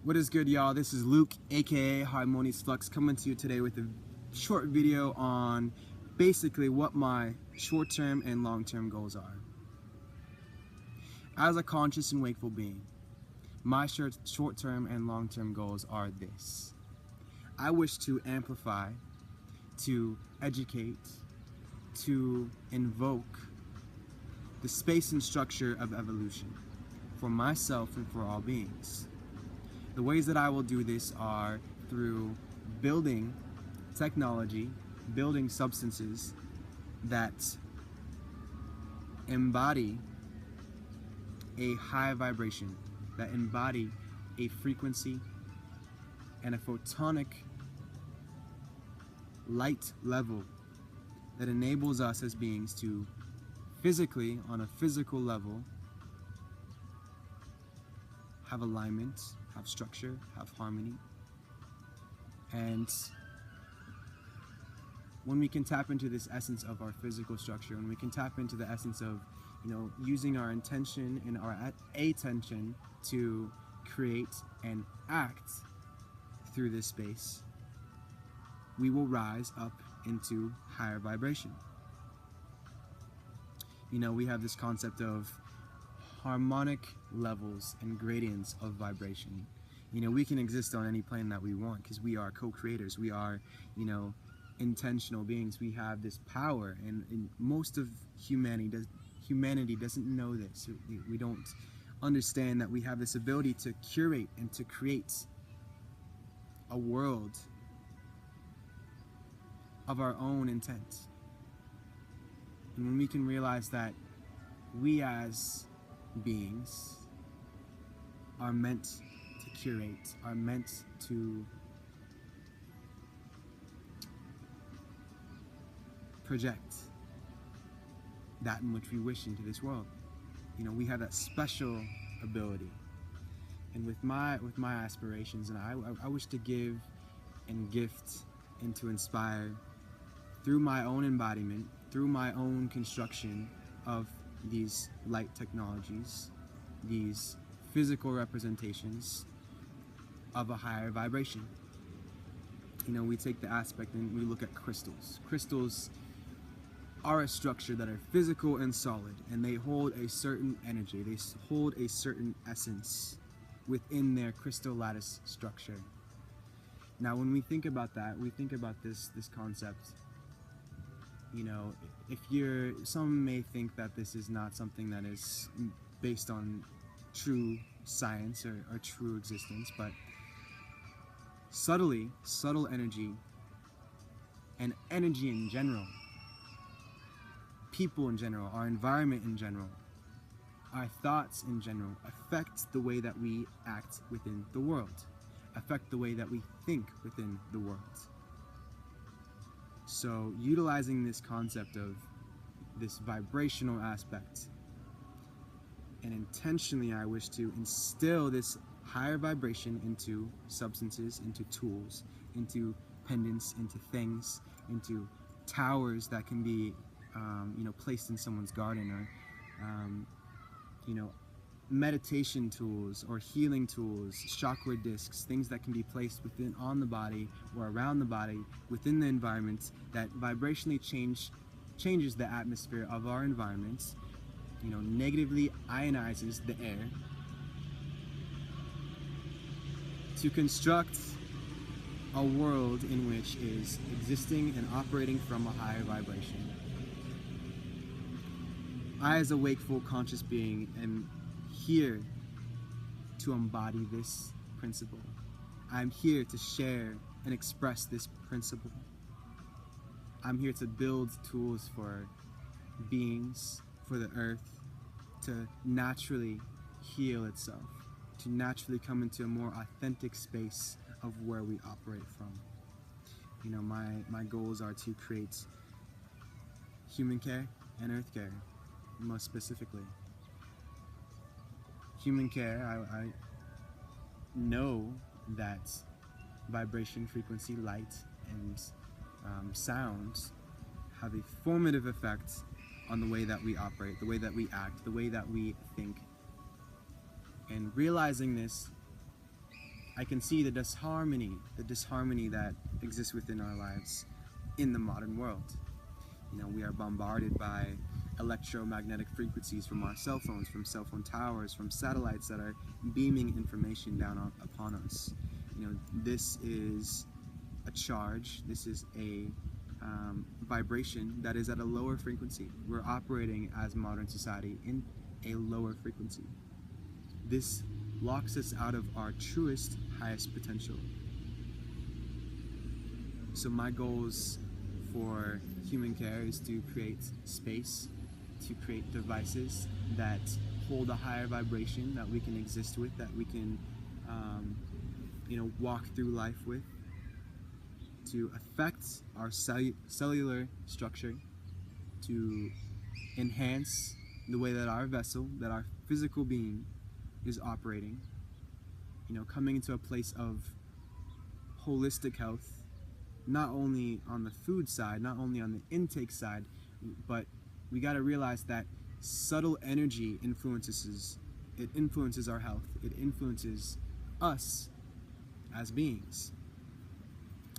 What is good, y'all? This is Luke, aka Harmonious coming to you today with a short video on basically what my short-term and long-term goals are. As a conscious and wakeful being, my short-term and long-term goals are this. I wish to amplify, to educate, to invoke the space and structure of evolution for myself and for all beings. The ways that I will do this are through building technology, building substances that embody a high vibration, that embody a frequency and a photonic light level that enables us as beings to physically, on a physical level, have alignment, have structure, have harmony. And when we can tap into this essence of our physical structure, when we can tap into the essence of, using our intention and our attention to create and act through this space, we will rise up into higher vibration. We have this concept of harmonic levels and gradients of vibration. We can exist on any plane that we want because we are co-creators. We are, intentional beings. We have this power, and most of humanity doesn't know this. We don't understand that we have this ability to curate and to create a world of our own intent. And when we can realize that we as beings are meant to curate, are meant to project that in which we wish into this world. We have that special ability. And with my aspirations, and I wish to give and gift and to inspire through my own embodiment, through my own construction of these light technologies, these physical representations of a higher vibration. We take the aspect and we look at crystals. Crystals are a structure that are physical and solid, and they hold a certain energy, they hold a certain essence within their crystal lattice structure. Now when we think about that, we think about this concept, some may think that this is not something that is based on true science or true existence, but subtle energy and energy in general, people in general, our environment in general, our thoughts in general affect the way that we act within the world, affect the way that we think within the world. So utilizing this concept of this vibrational aspect, and intentionally I wish to instill this higher vibration into substances, into tools, into pendants, into things, into towers that can be placed in someone's garden, or meditation tools or healing tools, chakra discs, things that can be placed on the body or around the body within the environment that vibrationally changes the atmosphere of our environment, negatively ionizes the air, to construct a world in which is existing and operating from a higher vibration. I, as a wakeful, conscious being, am here to embody this principle. I'm here to share and express this principle. I'm here to build tools for beings, for the earth, to naturally heal itself, to naturally come into a more authentic space of where we operate from. My goals are to create human care and earth care, most specifically. Human care, I know that vibration, frequency, light, and sound have a formative effect on the way that we operate, the way that we act, the way that we think. And realizing this I can see the disharmony that exists within our lives in the modern world. You know, we are bombarded by electromagnetic frequencies from our cell phones, from cell phone towers, from satellites that are beaming information down upon us. You know, this is a charge, this is a vibration that is at a lower frequency. We're operating as modern society in a lower frequency. This locks us out of our truest, highest potential. So my goals for human care is to create space, to create devices that hold a higher vibration that we can exist with, that we can walk through life with, to affect our cellular structure, to enhance the way that our vessel, that our physical being is operating, coming into a place of holistic health, not only on the food side, not only on the intake side, but we got to realize that subtle energy influences our health. It influences us as beings.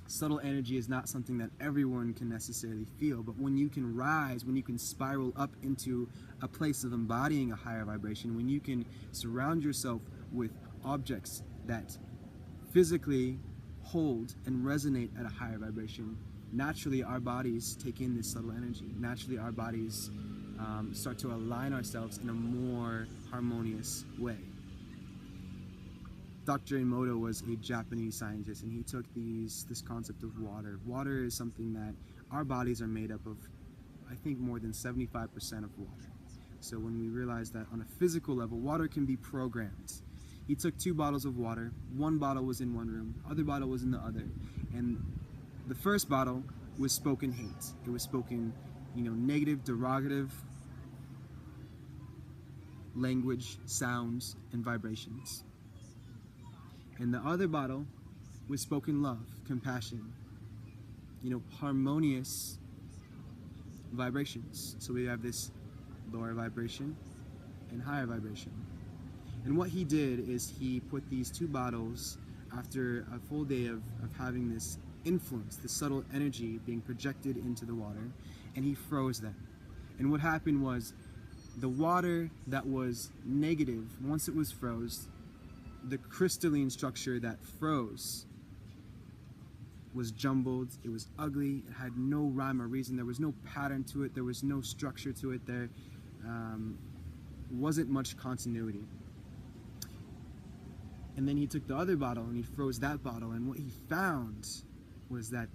Subtle energy is not something that everyone can necessarily feel, but when you can rise, when you can spiral up into a place of embodying a higher vibration, when you can surround yourself with objects that physically hold and resonate at a higher vibration, naturally our bodies take in this subtle energy. Naturally our bodies start to align ourselves in a more harmonious way. Dr. Emoto was a Japanese scientist, and he took this concept of water. Water is something that our bodies are made up of, I think, more than 75% of water. So when we realize that on a physical level, water can be programmed. He took 2 bottles of water. One bottle was in one room, other bottle was in the other. And the first bottle was spoken hate. It was spoken, negative, derogative language, sounds, and vibrations. And the other bottle was spoken love, compassion, harmonious vibrations. So we have this lower vibration and higher vibration. And what he did is he put these 2 bottles, after a full day of having this influence, this subtle energy being projected into the water, and he froze them. And what happened was, the water that was negative, once it was froze, the crystalline structure that froze was jumbled, it was ugly, it had no rhyme or reason, there was no pattern to it, there was no structure to it, there wasn't much continuity. And then he took the other bottle and he froze that bottle, and what he found was that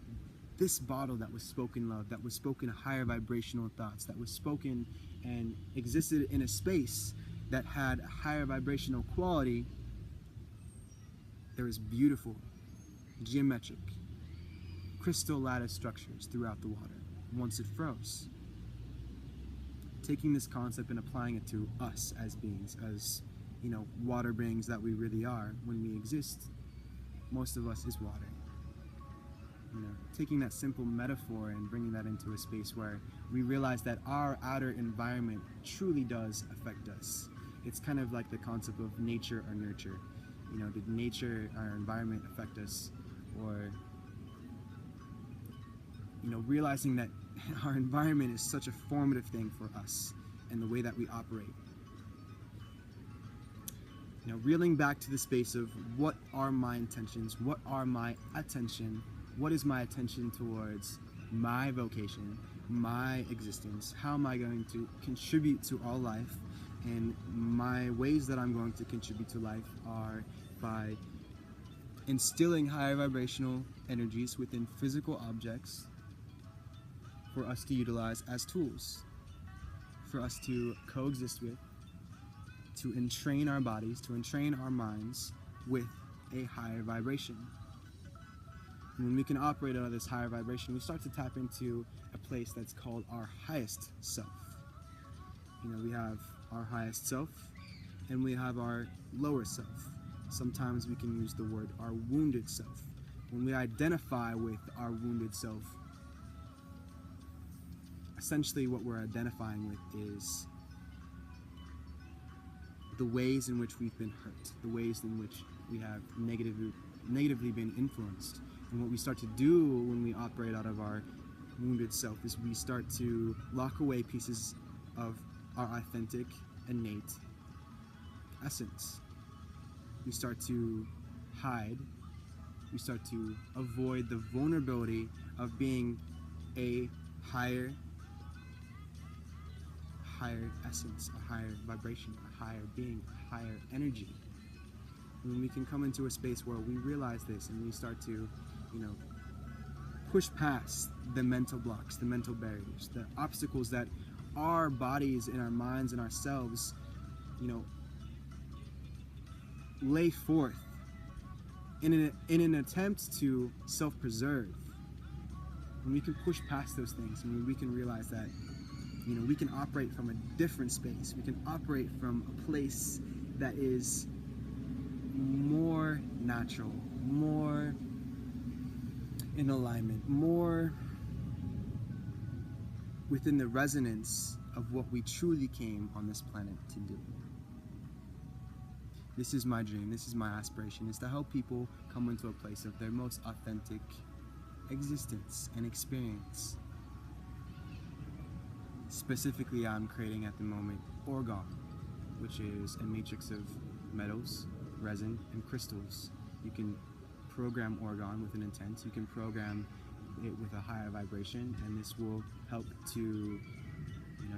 this bottle that was spoken love, that was spoken higher vibrational thoughts, that was spoken and existed in a space that had a higher vibrational quality, there was beautiful, geometric, crystal lattice structures throughout the water once it froze. Taking this concept and applying it to us as beings, as water beings that we really are when we exist, most of us is water. Taking that simple metaphor and bringing that into a space where we realize that our outer environment truly does affect us. It's kind of like the concept of nature or nurture. Did nature, our environment, affect us? Or, realizing that our environment is such a formative thing for us and the way that we operate. Reeling back to the space of what are my intentions, what are my attention, what is my attention towards my vocation, my existence, how am I going to contribute to all life, and my ways that I'm going to contribute to life are by instilling higher vibrational energies within physical objects for us to utilize as tools, for us to coexist with, to entrain our bodies, to entrain our minds with a higher vibration. And when we can operate out of this higher vibration, we start to tap into a place that's called our highest self. We have our highest self and we have our lower self. Sometimes we can use the word our wounded self. When we identify with our wounded self, essentially what we're identifying with is the ways in which we've been hurt, the ways in which we have negatively been influenced. And what we start to do when we operate out of our wounded self is we start to lock away pieces of our authentic, innate essence. We start to hide. We start to avoid the vulnerability of being a higher essence, a higher vibration, a higher being, a higher energy. And when we can come into a space where we realize this and we start to, push past the mental blocks, the mental barriers, the obstacles that our bodies and our minds and ourselves, lay forth in an attempt to self-preserve. When we can push past those things, and we can realize that, we can operate from a different space. We can operate from a place that is more natural, more in alignment, more within the resonance of what we truly came on this planet to do. This is my dream, this is my aspiration, is to help people come into a place of their most authentic existence and experience. Specifically, I'm creating at the moment orgon, which is a matrix of metals, resin, and crystals. You can program orgon with an intent. You can program it with a higher vibration, and this will help to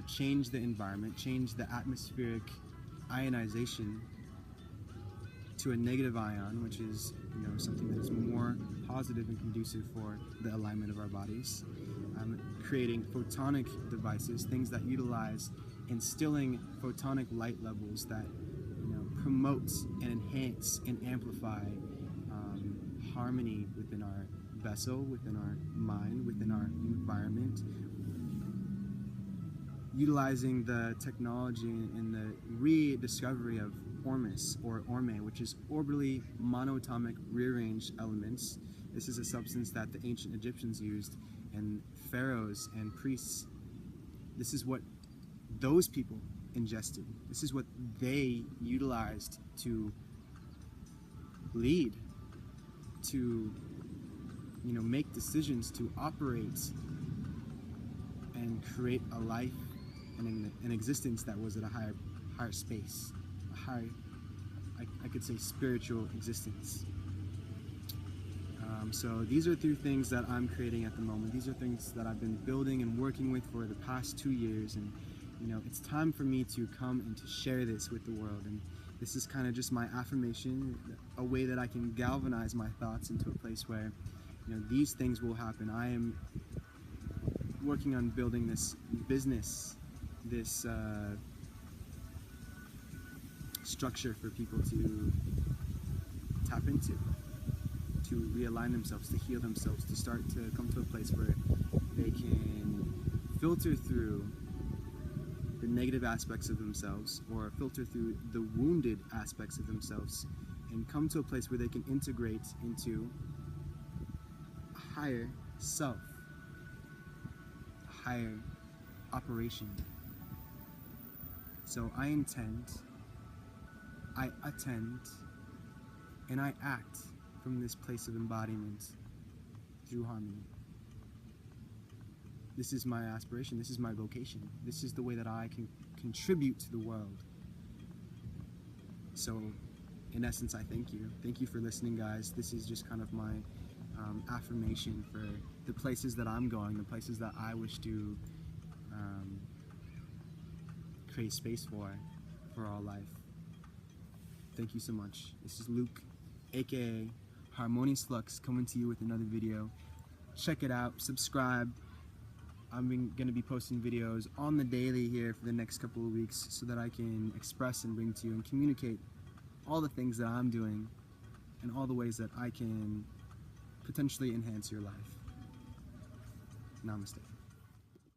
change the environment, change the atmospheric ionization to a negative ion, which is something that is more positive and conducive for the alignment of our bodies. I'm creating photonic devices, things that utilize instilling photonic light levels that promote and enhance and amplify harmony within our vessel, within our mind, within our environment, utilizing the technology and the rediscovery of Hormus or Orme, which is orbitally monoatomic rearranged elements. This is a substance that the ancient Egyptians used, and pharaohs and priests, this is what those people ingested. This is what they utilized to lead, to make decisions, to operate and create a life and an existence that was at a higher space, a higher, I could say, spiritual existence. So these are through things that I'm creating at the moment. These are things that I've been building and working with for the past 2 years, and it's time for me to come and to share this with the world. And this is kind of just my affirmation, a way that I can galvanize my thoughts into a place where these things will happen. I am working on building this business, this structure for people to tap into, to realign themselves, to heal themselves, to start to come to a place where they can filter through the negative aspects of themselves, or filter through the wounded aspects of themselves, and come to a place where they can integrate into a higher self, a higher operation. So I intend, I attend, and I act from this place of embodiment through harmony. This is my aspiration, this is my vocation, this is the way that I can contribute to the world. So in essence, I thank you. Thank you for listening, guys. This is just kind of my affirmation for the places that I'm going, the places that I wish to create space for all life. Thank you so much. This is Luke, aka Harmonious Flux, coming to you with another video. Check it out, subscribe. I'm going to be posting videos on the daily here for the next couple of weeks so that I can express and bring to you and communicate all the things that I'm doing and all the ways that I can potentially enhance your life. Namaste.